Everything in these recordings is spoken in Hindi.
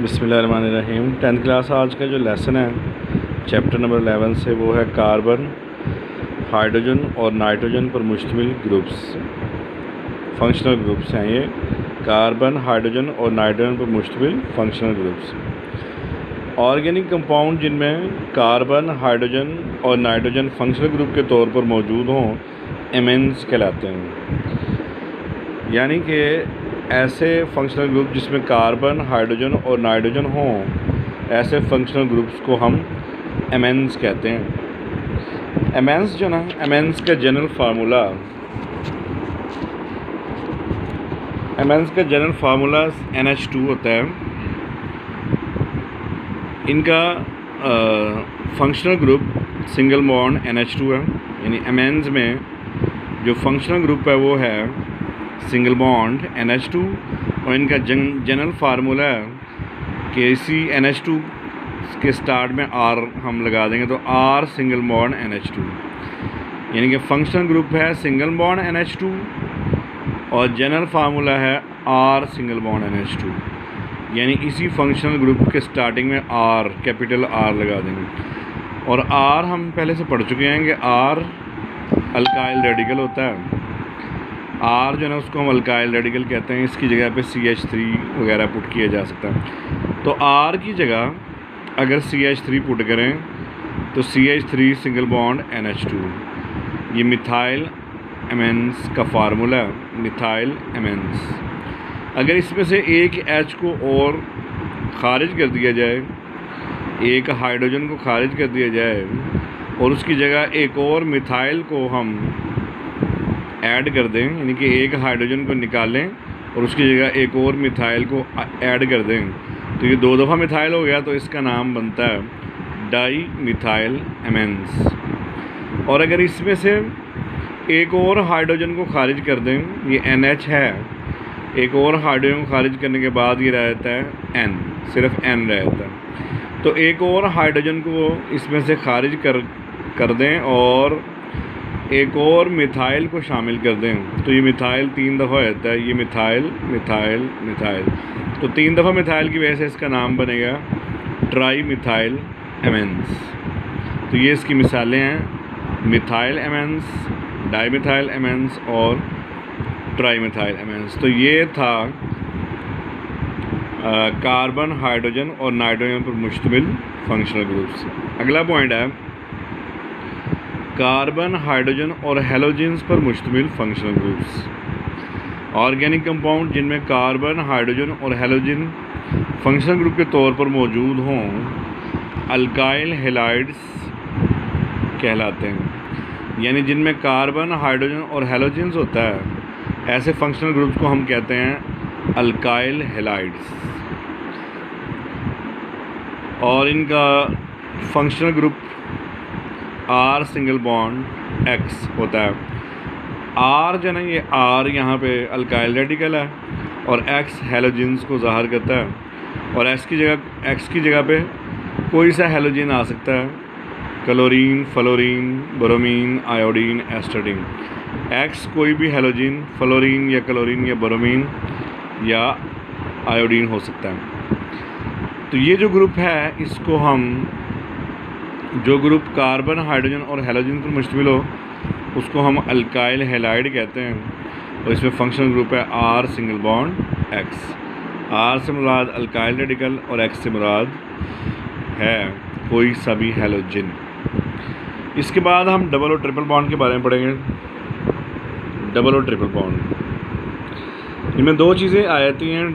बिस्मिल्लाहिर्रहमानिर्रहीम। 10th क्लास आज का जो लेसन है चैप्टर नंबर 11 से वो है कार्बन, हाइड्रोजन और नाइट्रोजन पर मुश्तमिल ग्रुप्स। फंक्शनल ग्रुप्स हैं ये, कार्बन, हाइड्रोजन और नाइट्रोजन पर मुश्तमिल फंक्शनल ग्रुप्स। ऑर्गेनिक कंपाउंड जिनमें कार्बन, हाइड्रोजन और नाइट्रोजन फंक्शनल ग्रुप के तौर पर मौजूद हों एमेन्स कहलाते हैं। यानी कि ऐसे फंक्शनल ग्रुप जिसमें कार्बन, हाइड्रोजन और नाइट्रोजन हों, ऐसे फंक्शनल ग्रुप्स को हम एमेन्स कहते हैं। एमेन्स जो ना, एमेन्स का जनरल फार्मूला NH2 होता है। इनका functional group single bond NH2 है। यानी एमेन्स में जो फंक्शनल ग्रुप है वो है सिंगल बॉन्ड NH2 और इनका जनरल फार्मूला है कि इसी NH2 के स्टार्ट में R हम लगा देंगे तो R सिंगल बॉन्ड NH2। यानी कि फंक्शनल ग्रुप है सिंगल बॉन्ड NH2 और जनरल फार्मूला है R सिंगल बॉन्ड NH2। यानी इसी फंक्शनल ग्रुप के स्टार्टिंग में R, कैपिटल R लगा देंगे। और R हम पहले से पढ़ चुके हैं कि R अल्काइल रेडिकल होता है। R जो है ना उसको हम अल्काइल रेडिकल कहते हैं। इसकी जगह पे CH3 वगैरह पुट किया जा सकता है। तो R की जगह अगर CH3 पुट करें तो CH3 सिंगल बॉन्ड NH2। ये मिथाइल एमेन्स का फार्मूला है, मिथाइल एमेन्स। अगर इसमें से एक H को और ख़ारिज कर दिया जाए, एक हाइड्रोजन को ख़ारिज कर दिया जाए और उसकी जगह एक और मिथाइल को हम ऐड कर दें, यानी कि एक हाइड्रोजन को निकालें और उसकी जगह एक और मिथाइल को ऐड कर दें, तो ये 2 दफ़ा मिथाइल हो गया। तो इसका नाम बनता है डाई मिथाइल एमेन्स। और अगर इसमें से एक और हाइड्रोजन को खारिज कर दें, ये NH है, एक और हाइड्रोजन को खारिज करने के बाद ये रहता है N, सिर्फ N रहता है। तो एक और हाइड्रोजन को इसमें से खारिज कर दें और एक और मिथाइल को शामिल कर दें, तो ये मिथाइल 3 दफ़ा रहता है। ये मिथाइल मिथाइल मिथाइल, तो 3 दफ़ा मिथाइल की वजह से इसका नाम बनेगा ट्राई मिथाइल एमेन्स। तो ये इसकी मिसालें हैं, मिथाइल एमेन्स, डाई मिथाइल एमेन्स और ट्राई मिथाइल एमेन्स। तो ये था कार्बन, हाइड्रोजन और नाइट्रोजन पर मुश्तमिल फंक्शनल ग्रुप्स। अगला पॉइंट है कार्बन, हाइड्रोजन और हैलोजेंस पर मुश्तमिल फंक्शनल ग्रुप्स। ऑर्गेनिक कंपाउंड जिनमें कार्बन, हाइड्रोजन और हैलोजन फंक्शनल ग्रुप के तौर पर मौजूद हों अल्काइल हैलाइड्स कहलाते हैं। यानी जिनमें कार्बन, हाइड्रोजन और हैलोजेंस होता है, ऐसे फंक्शनल ग्रुप्स को हम कहते हैं अल्काइल हैलाइड्स। और इनका functional group R single bond X होता है। R जो ना, ये R यहाँ पे अल्काइल रेडिकल है और X हैलोजेंस को ज़ाहिर करता है। और X की जगह पे कोई सा हैलोजन आ सकता है, chlorine, fluorine, bromine, iodine, astatine. X कोई भी हैलोजन फ्लोरीन या क्लोरीन या ब्रोमीन या आयोडीन हो सकता है। तो ये जो ग्रुप है, इसको हम, जो ग्रुप कार्बन, हाइड्रोजन और हैलोजन पर मुश्तमिल हो उसको हम अल्काइल हैलाइड कहते हैं। और इसमें फंक्शनल ग्रुप है R single bond X। R से मुराद अल्काइल रेडिकल और X से मुराद है कोई सा भी हैलोजन। इसके बाद हम डबल और ट्रिपल बॉन्ड के बारे में पढ़ेंगे। डबल और ट्रिपल बॉन्ड, इनमें 2 चीज़ें आ जाती हैं,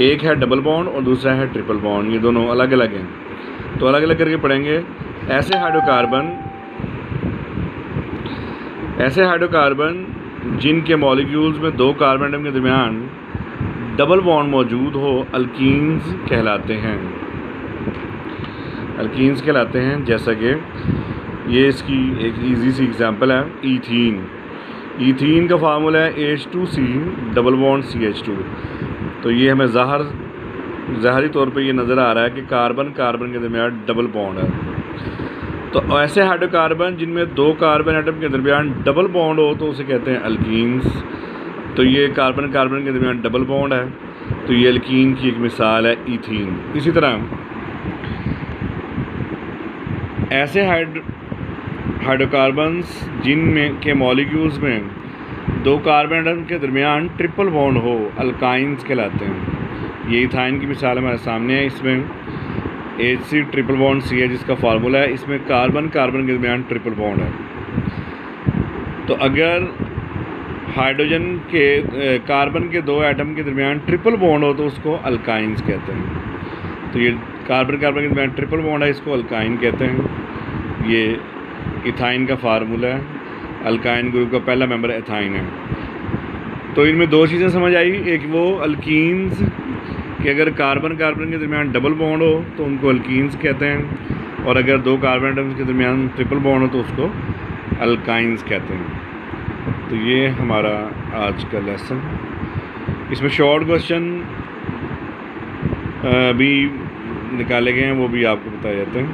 एक है डबल बॉन्ड और दूसरा है ट्रिपल बॉन्ड। ये दोनों अलग अलग हैं, तो अलग अलग करके पढ़ेंगे। ऐसे हाइड्रोकार्बन जिनके मॉलिक्यूल्स में 2 कार्बन एटम के दरमियान डबल बॉन्ड मौजूद हो अल्कीन्स कहलाते हैं। अल्कीन्स कहलाते हैं, जैसा कि ये इसकी एक इजी सी एग्जांपल है ईथीन। ईथीन का फार्मूला है H2C डबल बॉन्ड CH2। तो ये हमें ज़ाहरी तौर पे ये नज़र आ रहा है कि कार्बन के दरमियान डबल बॉन्ड है। तो ऐसे हाइड्रोकार्बन जिनमें 2 कार्बन एटम के दरमियान डबल बॉन्ड हो तो उसे कहते हैं अल्कीन्स। तो ये कार्बन के दरमियान डबल बॉन्ड है। तो ये अल्कीन की एक मिसाल है ईथीन। इसी तरह ऐसे हाइड्रोकार्बन्स जिनमें के मॉलिक्यूल्स में दो कार्बन एटम के दरमियान ट्रिपल बॉन्ड हो, अल्काइंस कहलाते हैं। ये इथाइन की मिसाल हमारे सामने है। इसमें HC ट्रिपल बॉन्ड C है जिसका फार्मूला है। इसमें कार्बन कार्बन के दरमियान ट्रिपल बॉन्ड है। तो अगर हाइड्रोजन के कार्बन के दो एटम के दरमियान ट्रिपल बॉन्ड हो तो उसको अल्काइंस कहते हैं। तो ये कार्बन कार्बन के दरमियान ट्रिपल बॉन्ड है, इसको अल्काइन कहते हैं। ये इथाइन का फार्मूला है। अल्काइन ग्रुप का पहला मेंबर एथाइन है। तो इनमें दो चीज़ें समझ आई, एक वो अल्कीन्स कि अगर कार्बन कार्बन के दरमियान डबल बॉन्ड हो तो उनको अल्कीन्स कहते हैं, और अगर दो कार्बन एटम्स के दरमियान ट्रिपल बॉन्ड हो तो उसको अल्काइंस कहते हैं। तो ये हमारा आज का लेसन। इसमें शॉर्ट क्वेश्चन भी निकाले गए हैं, वो भी आपको बताए जाते हैं।